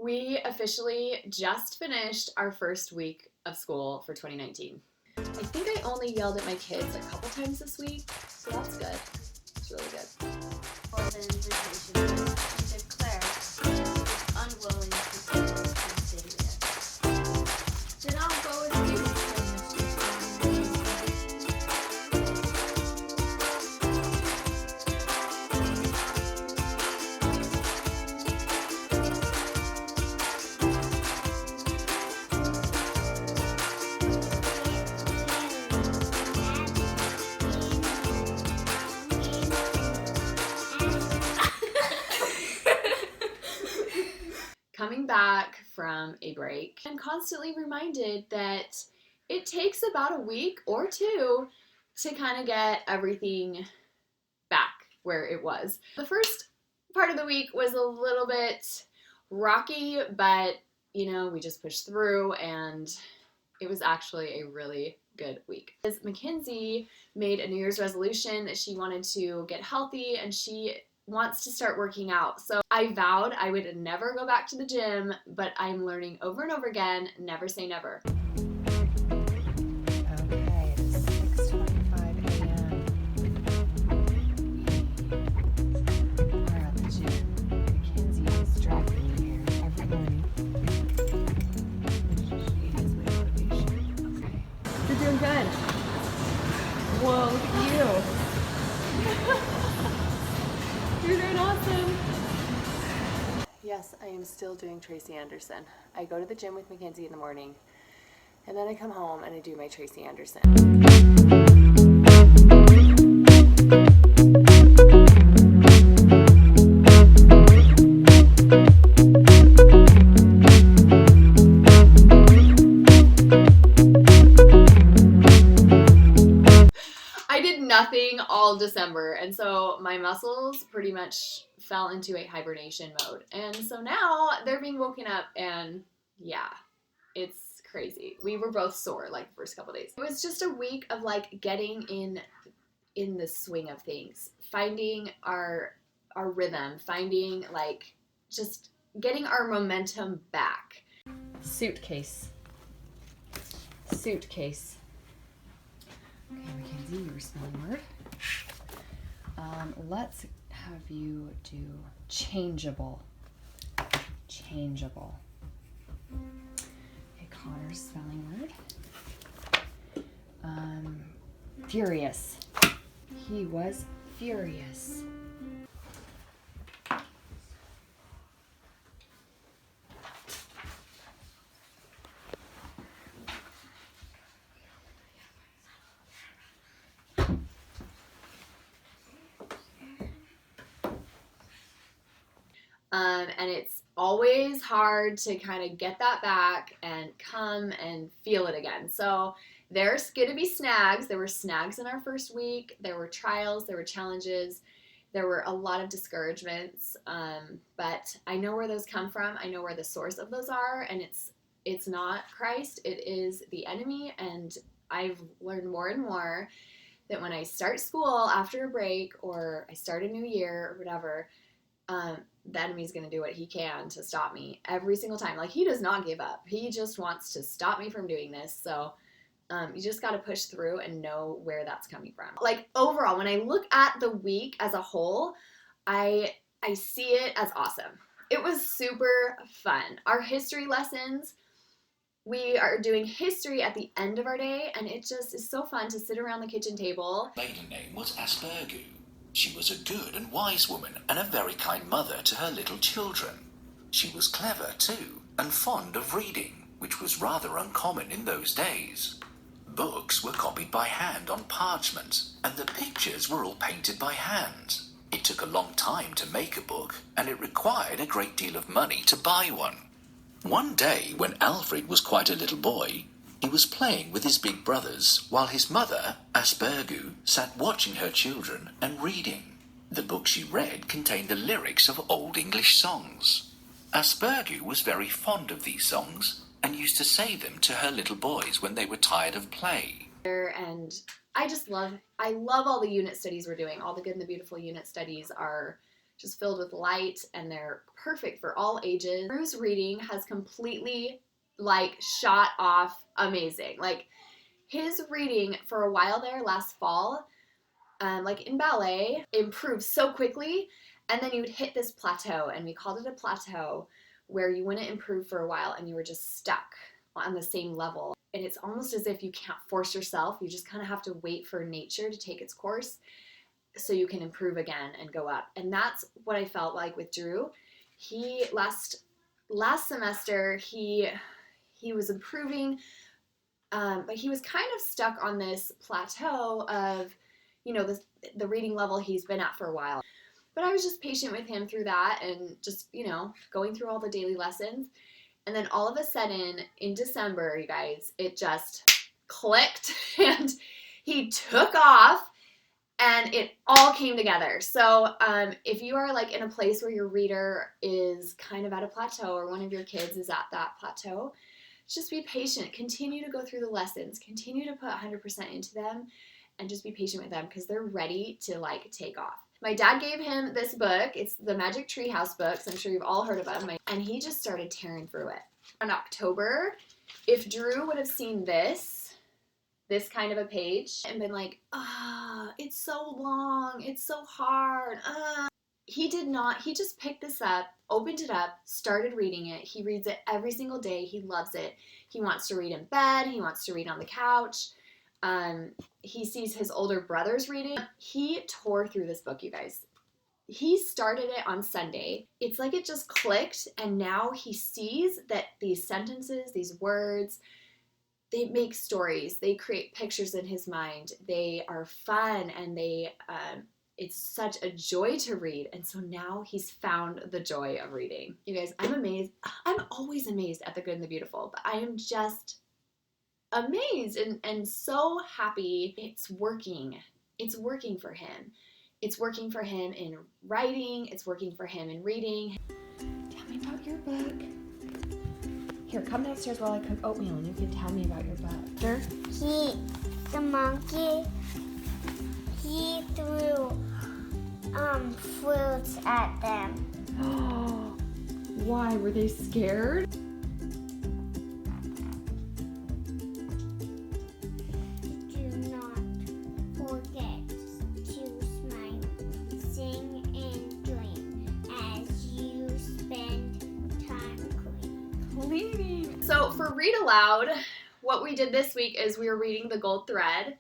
We officially just finished our first week of school for 2019. I think I only yelled at my kids a couple times this week, so that's good. It's really good. For the invitation, and declare is unwilling to consider it. Then I'll go with you, Coming back from a break, I'm constantly reminded that it takes about a week or two to kind of get everything back where it was. The first part of the week was a little bit rocky, but we just pushed through and it was actually a really good week. Makenzie made a New Year's resolution that she wanted to get healthy and she wants to start working out. So I vowed I would never go back to the gym, but I'm learning over and over again, never say never. Okay, it is 6:25 a.m. We are at the gym. Makenzie is driving me here every morning. She is my motivation. Okay. You're doing good. Whoa, look at you. You're doing awesome. Yes, I am still doing Tracy Anderson. I go to the gym with Makenzie in the morning, and then I come home and I do my Tracy Anderson. I did nothing all December, and so my muscles pretty much fell into a hibernation mode. And so now they're being woken up, and yeah, it's crazy. We were both sore like the first couple days. It was just a week of like getting in the swing of things, finding our rhythm, finding like just getting our momentum back. Suitcase. Okay, Makenzie, your spelling word. Let's have you do changeable. Changeable. Okay, Connor's spelling word. Furious. He was furious. And it's always hard to kind of get that back and come and feel it again. So there's going to be snags. There were snags in our first week. There were trials. There were challenges. There were a lot of discouragements. But I know where those come from. I know where the source of those are. And it's not Christ. It is the enemy. And I've learned more and more that when I start school after a break or I start a new year or whatever, the enemy's going to do what he can to stop me every single time. Like, he does not give up. He just wants to stop me from doing this. So you just got to push through and know where that's coming from. Like, overall, when I look at the week as a whole, I see it as awesome. It was super fun. Our history lessons, we are doing history at the end of our day, and it just is so fun to sit around the kitchen table. Maiden name was Aspergu. She was a good and wise woman and a very kind mother to her little children. She was clever too and fond of reading, which was rather uncommon in those days. Books were copied by hand on parchment and the pictures were all painted by hand. It took a long time to make a book and it required a great deal of money to buy one. One day when Alfred was quite a little boy, he was playing with his big brothers while his mother, Aspergu, sat watching her children and reading. The book she read contained the lyrics of old English songs. Aspergu was very fond of these songs and used to say them to her little boys when they were tired of play. And I love all the unit studies we're doing. All the Good and the Beautiful unit studies are just filled with light, and they're perfect for all ages. Drew's reading has completely like shot off amazing. Like his reading for a while there last fall, like in ballet, improved so quickly, and then you would hit this plateau, and we called it a plateau, where you wouldn't improve for a while and you were just stuck on the same level. And it's almost as if you can't force yourself. You just kind of have to wait for nature to take its course so you can improve again and go up. And that's what I felt like with Drew. He last semester he was improving, but he was kind of stuck on this plateau of, you know, the reading level he's been at for a while. But I was just patient with him through that and just, you know, going through all the daily lessons. And then all of a sudden in December, you guys, it just clicked and he took off and it all came together. So if you are like in a place where your reader is kind of at a plateau, or one of your kids is at that plateau, just be patient. Continue to go through the lessons. Continue to put 100% into them and just be patient with them because they're ready to like take off. My dad gave him this book. It's the Magic Treehouse books. I'm sure you've all heard of them. And he just started tearing through it. In October, if Drew would have seen this kind of a page and been like, it's so long, it's so hard, he did not. He just picked this up, opened it up, started reading it. He reads it every single day. He loves it. He wants to read in bed. He wants to read on the couch. He sees his older brothers reading. He tore through this book, you guys. He started it on Sunday. It's like it just clicked, and now he sees that these sentences, these words, they make stories. They create pictures in his mind. They are fun, and it's such a joy to read. And so now he's found the joy of reading. You guys, I'm amazed. I'm always amazed at the good and the beautiful, but I am just amazed and so happy it's working. It's working for him. It's working for him in writing. It's working for him in reading. Tell me about your book. Here, come downstairs while I cook oatmeal and you can tell me about your book. Sure. The monkey, he threw fruits at them. Why? Were they scared? Do not forget to smile, sing, and dream as you spend time cleaning. So for Read Aloud, what we did this week is we were reading The Gold Thread.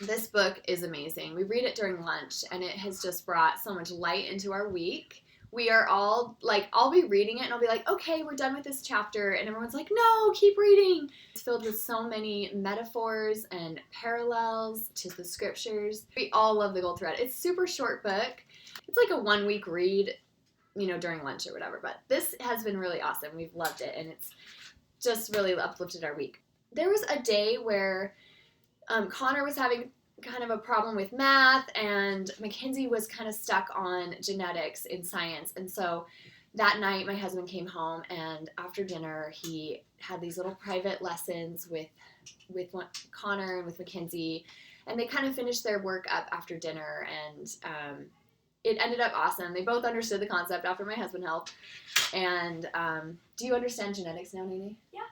This book is amazing. We read it during lunch, and it has just brought so much light into our week. We are all, like, I'll be reading it, and I'll be like, okay, we're done with this chapter, and everyone's like, no, keep reading. It's filled with so many metaphors and parallels to the scriptures. We all love The Gold Thread. It's a super short book. It's like a 1-week read, you know, during lunch or whatever, but this has been really awesome. We've loved it, and it's just really uplifted our week. There was a day where Connor was having kind of a problem with math, and Makenzie was kind of stuck on genetics in science. And so that night my husband came home, and after dinner he had these little private lessons with Connor and with Makenzie, and they kind of finished their work up after dinner, and it ended up awesome. They both understood the concept after my husband helped. And do you understand genetics now, Nene? Yeah.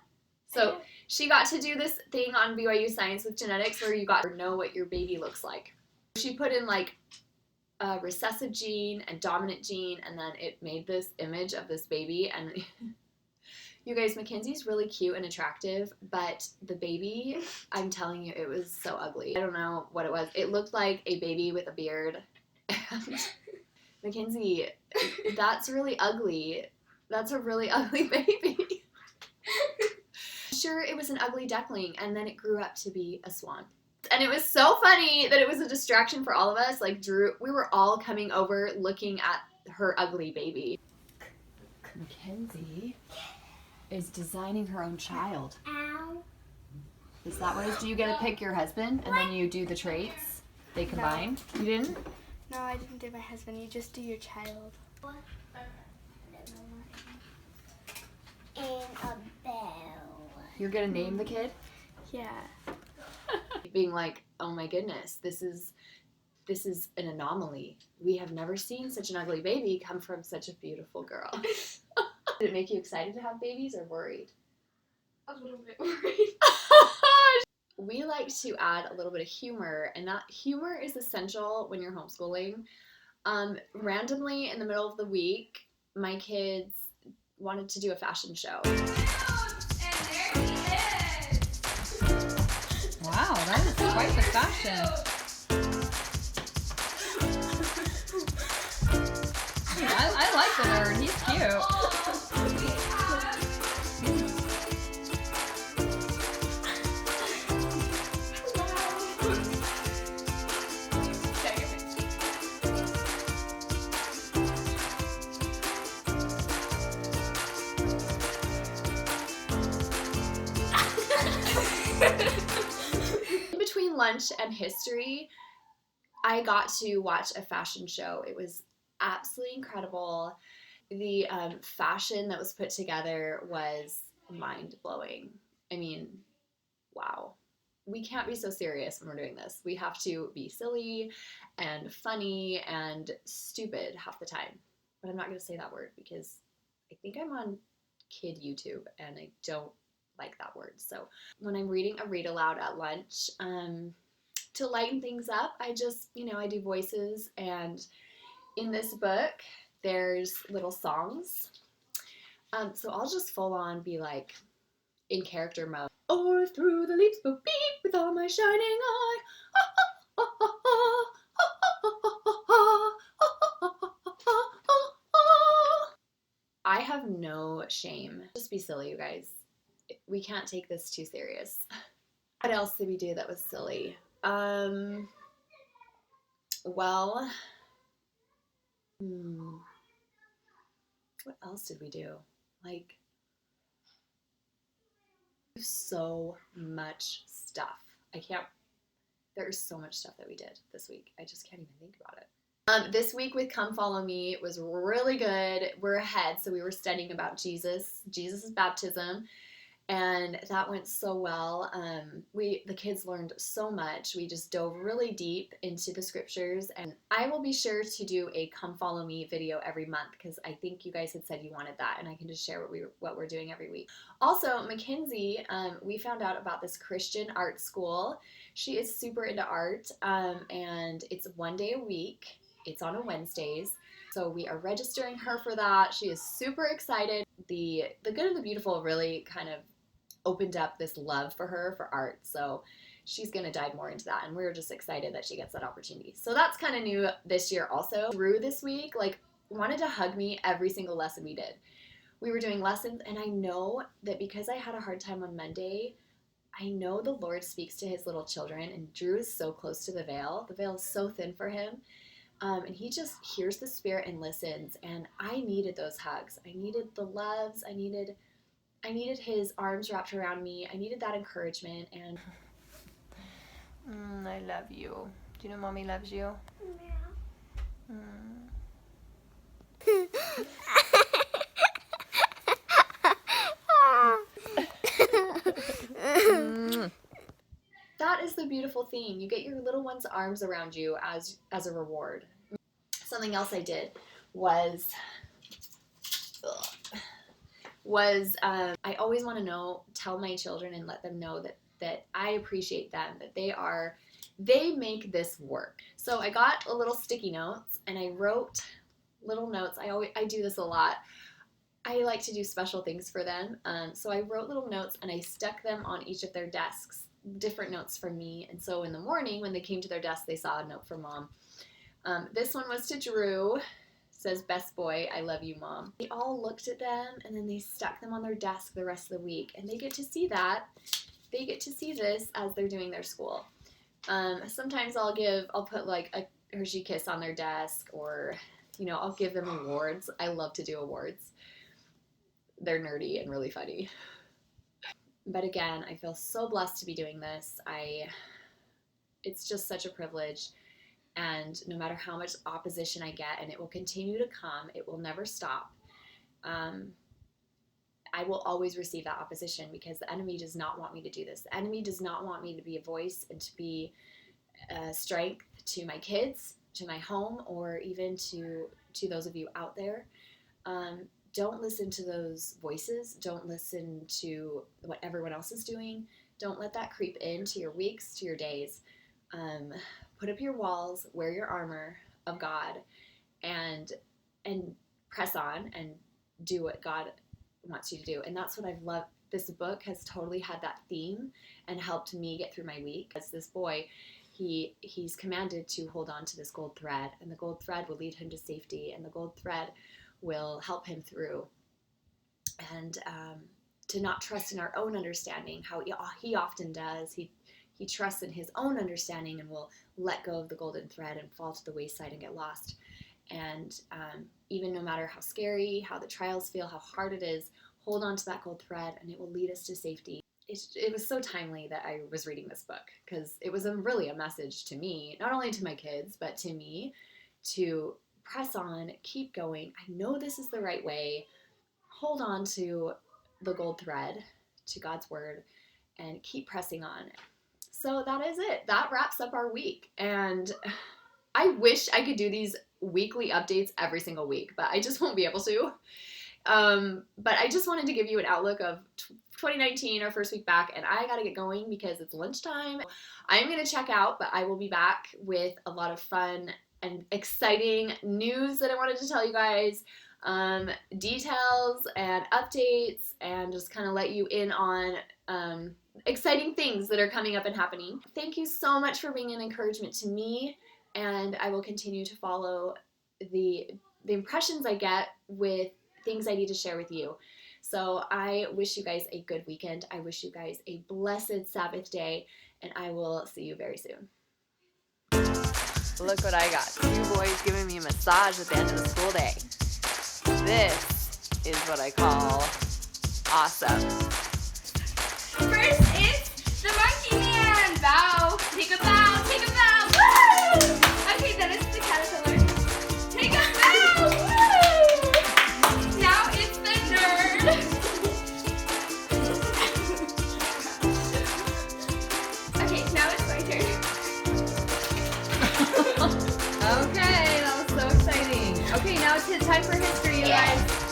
So she got to do this thing on BYU Science with genetics where you got to know what your baby looks like. She put in like a recessive gene and dominant gene, and then it made this image of this baby. And you guys, Mackenzie's really cute and attractive, but the baby, I'm telling you, it was so ugly. I don't know what it was. It looked like a baby with a beard. And Makenzie, that's really ugly. That's a really ugly baby. Sure, it was an ugly duckling, and then it grew up to be a swan. And it was so funny that it was a distraction for all of us. Like Drew, we were all coming over looking at her ugly baby. Makenzie is designing her own child. Ow. Is that what it is? Do you get to pick your husband and then you do the traits? They combine? You didn't? No, I didn't do my husband. You just do your child. And a bell. You're gonna name the kid? Yeah. Being like, oh my goodness, this is this is an anomaly. We have never seen such an ugly baby come from such a beautiful girl. Did it make you excited to have babies or worried? I was a little bit worried. We like to add a little bit of humor, and that humor is essential when you're homeschooling. Randomly in the middle of the week, my kids wanted to do a fashion show. And there he is. Wow, that is quite the fashion. I like the nerd. He's cute. In between lunch and history, I got to watch a fashion show. It was absolutely incredible. The fashion that was put together was mind-blowing. I mean, wow. We can't be so serious when we're doing this. We have to be silly and funny and stupid half the time. But I'm not going to say that word because I think I'm on kid YouTube and I don't like that word. So when I'm reading a read aloud at lunch, to lighten things up, I just, I do voices, and in this book, there's little songs. So I'll just full on be like in character mode. Or through the leaps go beep with all my shining eye. I have no shame. Just be silly, you guys. We can't take this too serious. What else did we do that was silly? Well, what else did we do? Like, so much stuff. There's so much stuff that we did this week. I just can't even think about it. This week with Come Follow Me was really good. We're ahead, so we were studying about Jesus' baptism, and that went so well. The kids learned so much. We just dove really deep into the scriptures, and I will be sure to do a Come Follow Me video every month because I think you guys had said you wanted that, and I can just share what we're doing every week. Also, Makenzie, we found out about this Christian art school. She is super into art, and it's 1 day a week. It's on a Wednesdays. So we are registering her for that. She is super excited. The Good and the Beautiful really kind of opened up this love for her for art. So she's going to dive more into that. And we're just excited that she gets that opportunity. So that's kind of new this year also. Drew this week, wanted to hug me every single lesson we did. We were doing lessons, and I know that because I had a hard time on Monday, I know the Lord speaks to his little children, and Drew is so close to the veil. The veil is so thin for him. And he just hears the Spirit and listens, and I needed those hugs. I needed the loves. I needed his arms wrapped around me. I needed that encouragement, and I love you. Do you know Mommy loves you? Yeah. that is the beautiful thing. You get your little one's arms around you as a reward. Something else I did was I always want to tell my children and let them know that I appreciate them, that they make this work. So I got a little sticky notes and I wrote little notes. I do this a lot. I like to do special things for them. So I wrote little notes and I stuck them on each of their desks, different notes from me. And so in the morning when they came to their desk, they saw a note from Mom. This one was to Drew. It says, "Best boy, I love you, Mom." They all looked at them and then they stuck them on their desk the rest of the week. And they get to see that. They get to see this as they're doing their school. Sometimes I'll put like a Hershey Kiss on their desk, or, I'll give them awards. I love to do awards. They're nerdy and really funny. But again, I feel so blessed to be doing this. It's just such a privilege. And no matter how much opposition I get, and it will continue to come, it will never stop, I will always receive that opposition because the enemy does not want me to do this. The enemy does not want me to be a voice and to be strength to my kids, to my home, or even to those of you out there. Don't listen to those voices. Don't listen to what everyone else is doing. Don't let that creep into your weeks, to your days. Put up your walls, wear your armor of God, and press on and do what God wants you to do. And that's what I've loved. This book has totally had that theme and helped me get through my week. As this boy, he's commanded to hold on to this gold thread, and the gold thread will lead him to safety, and the gold thread will help him through. And to not trust in our own understanding, how he often does. He trusts in his own understanding and will let go of the golden thread and fall to the wayside and get lost. And even no matter how scary, how the trials feel, how hard it is, hold on to that gold thread and it will lead us to safety. It was so timely that I was reading this book, because it was really a message to me, not only to my kids, but to me, to press on, keep going. I know this is the right way. Hold on to the gold thread, to God's word, and keep pressing on. So that is it. That wraps up our week. And I wish I could do these weekly updates every single week, but I just won't be able to. But I just wanted to give you an outlook of 2019, our first week back, and I gotta get going because it's lunchtime. I'm gonna check out, but I will be back with a lot of fun and exciting news that I wanted to tell you guys, details and updates, and just kind of let you in on exciting things that are coming up and happening. Thank you so much for being an encouragement to me, and I will continue to follow the impressions I get with things I need to share with you. So I wish you guys a good weekend. I wish you guys a blessed Sabbath day, and I will see you very soon. Look what I got. 2 boys giving me a massage at the end of the school day. This is what I call awesome. First, it's the monkey man. Bow. Take a bow. Take a bow. Woo! Okay, then it's the caterpillar. Take a bow. Woo! Now it's the nerd. Okay, now it's my turn. Okay, that was so exciting. Okay, now it's time for history, you guys.